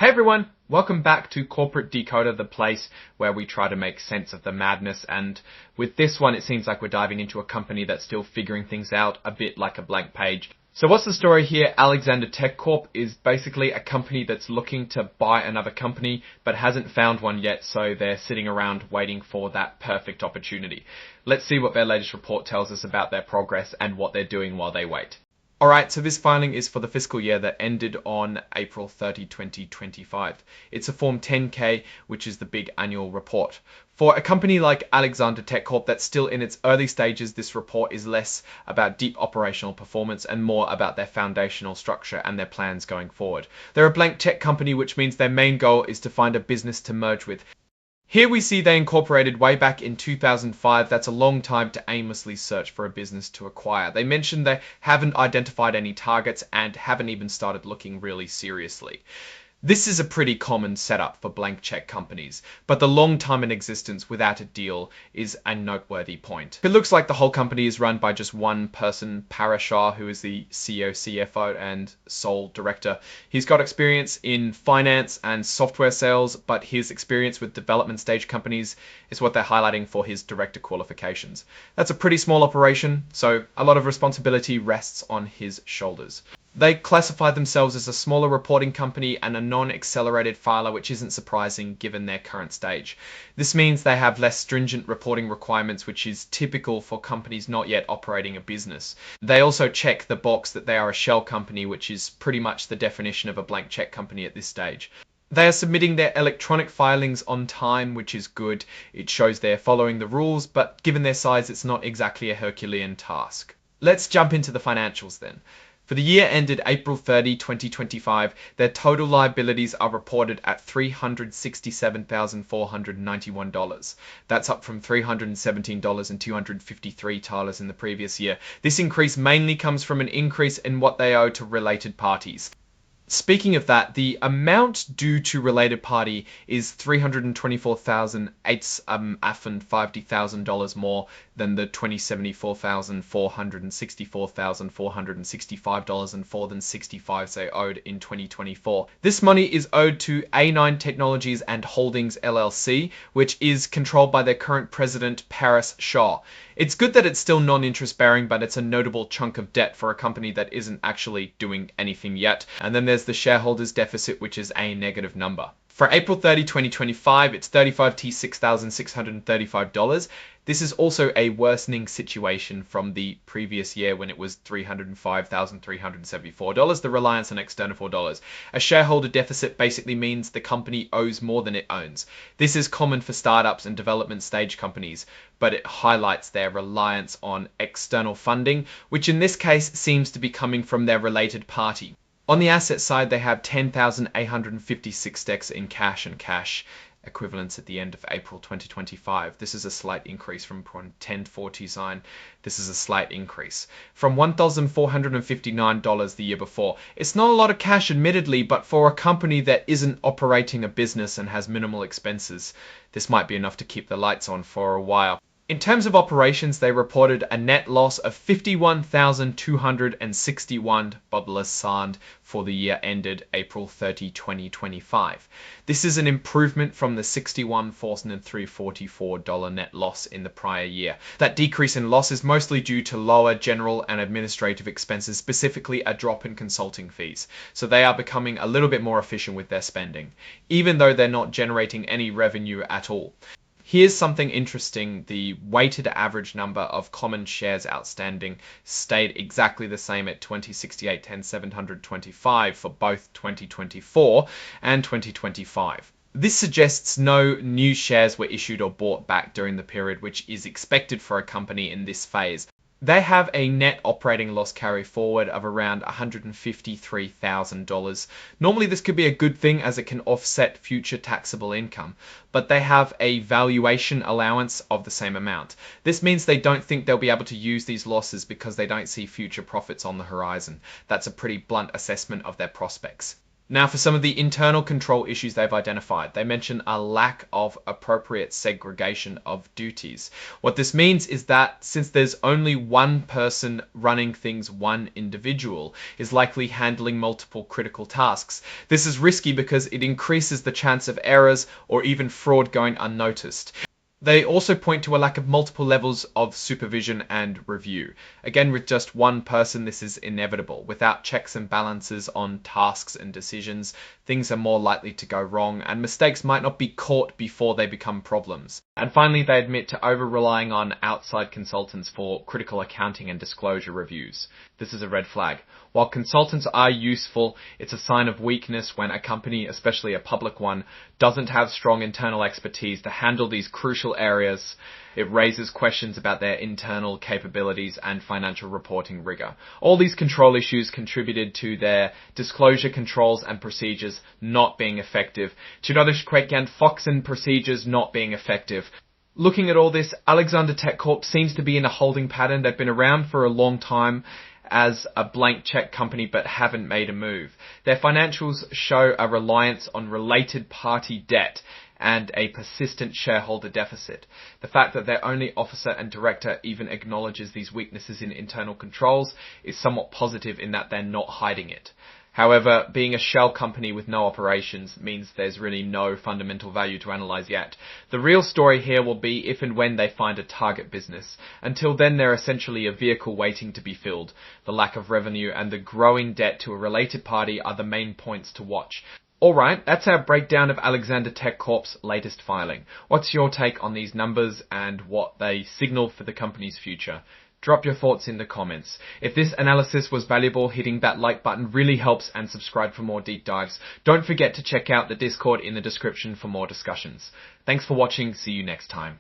Hey everyone, welcome back to Corporate Decoder, the place where we try to make sense of the madness, and with this one it seems like we're diving into a company that's still figuring things out a bit like a blank page. So what's the story here? Alexander Tech Corp is basically a company that's looking to buy another company but hasn't found one yet, so they're sitting around waiting for that perfect opportunity. Let's see what their latest report tells us about their progress and what they're doing while they wait. Alright, so this filing is for the fiscal year that ended on April 30, 2025. It's a Form 10K, which is the big annual report. For a company like Alexander Tech Corp that's still in its early stages, this report is less about deep operational performance and more about their foundational structure and their plans going forward. They're a blank check company, which means their main goal is to find a business to merge with. Here we see they incorporated way back in 2005. That's a long time to aimlessly search for a business to acquire. They mentioned they haven't identified any targets and haven't even started looking really seriously. This is a pretty common setup for blank check companies, but the long time in existence without a deal is a noteworthy point. It looks like the whole company is run by just one person, Parashar, who is the CEO, CFO, and sole director. He's got experience in finance and software sales, but his experience with development stage companies is what they're highlighting for his director qualifications. That's a pretty small operation, so a lot of responsibility rests on his shoulders. They classify themselves as a smaller reporting company and a non-accelerated filer, which isn't surprising given their current stage. This means they have less stringent reporting requirements, which is typical for companies not yet operating a business. They also check the box that they are a shell company, which is pretty much the definition of a blank check company at this stage. They are submitting their electronic filings on time, which is good. It shows they're following the rules, but given their size, it's not exactly a Herculean task. Let's jump into the financials then. For the year ended April 30, 2025, their total liabilities are reported at $367,491. That's up from $317,253 in the previous year. This increase mainly comes from an increase in what they owe to related parties. Speaking of that, the amount due to related party is $324,850 more than the $20,74,464,465 and 4.65 they owed in 2024. This money is owed to A9 Technologies and Holdings LLC, which is controlled by their current president, Paras Shah. It's good that it's still non-interest bearing, but it's a notable chunk of debt for a company that isn't actually doing anything yet. And then there's the shareholders deficit, which is a negative number. For April 30, 2025, it's $35,635. This is also a worsening situation from the previous year when it was $305,374, the reliance on external $4. A shareholder deficit basically means the company owes more than it owns. This is common for startups and development stage companies, but it highlights their reliance on external funding, which in this case seems to be coming from their related party. On the asset side, they have 10,856 stacks in cash and cash equivalents at the end of April 2025. This is a slight increase from 1049. This is a slight increase from $1,459 the year before. It's not a lot of cash admittedly, but for a company that isn't operating a business and has minimal expenses, this might be enough to keep the lights on for a while. In terms of operations, they reported a net loss of $51,261 for the year ended April 30, 2025. This is an improvement from the $61,344 net loss in the prior year. That decrease in loss is mostly due to lower general and administrative expenses, specifically a drop in consulting fees. So they are becoming a little bit more efficient with their spending, even though they're not generating any revenue at all. Here's something interesting. The weighted average number of common shares outstanding stayed exactly the same at 2068,725 for both 2024 and 2025. This suggests no new shares were issued or bought back during the period, which is expected for a company in this phase. They have a net operating loss carry forward of around $153,000. Normally this could be a good thing as it can offset future taxable income, but they have a valuation allowance of the same amount. This means they don't think they'll be able to use these losses because they don't see future profits on the horizon. That's a pretty blunt assessment of their prospects. Now, for some of the internal control issues they've identified, they mention a lack of appropriate segregation of duties. What this means is that since there's only one person running things, one individual is likely handling multiple critical tasks. This is risky because it increases the chance of errors or even fraud going unnoticed. They also point to a lack of multiple levels of supervision and review. Again, with just one person, this is inevitable. Without checks and balances on tasks and decisions, things are more likely to go wrong, and mistakes might not be caught before they become problems. And finally, they admit to over-relying on outside consultants for critical accounting and disclosure reviews. This is a red flag. While consultants are useful, it's a sign of weakness when a company, especially a public one, doesn't have strong internal expertise to handle these crucial areas. It raises questions about their internal capabilities and financial reporting rigor. All these control issues contributed to their disclosure controls and procedures not being effective, to Foxen procedures not being effective. Looking at all this, Alexander Tech Corp seems to be in a holding pattern. They've been around for a long time as a blank check company but haven't made a move. Their financials show a reliance on related party debt and a persistent shareholder deficit. The fact that their only officer and director even acknowledges these weaknesses in internal controls is somewhat positive in that they're not hiding it. However, being a shell company with no operations means there's really no fundamental value to analyze yet. The real story here will be if and when they find a target business. Until then, they're essentially a vehicle waiting to be filled. The lack of revenue and the growing debt to a related party are the main points to watch. Alright, that's our breakdown of Alexander Tech Corp's latest filing. What's your take on these numbers and what they signal for the company's future? Drop your thoughts in the comments. If this analysis was valuable, hitting that like button really helps, and subscribe for more deep dives. Don't forget to check out the Discord in the description for more discussions. Thanks for watching. See you next time.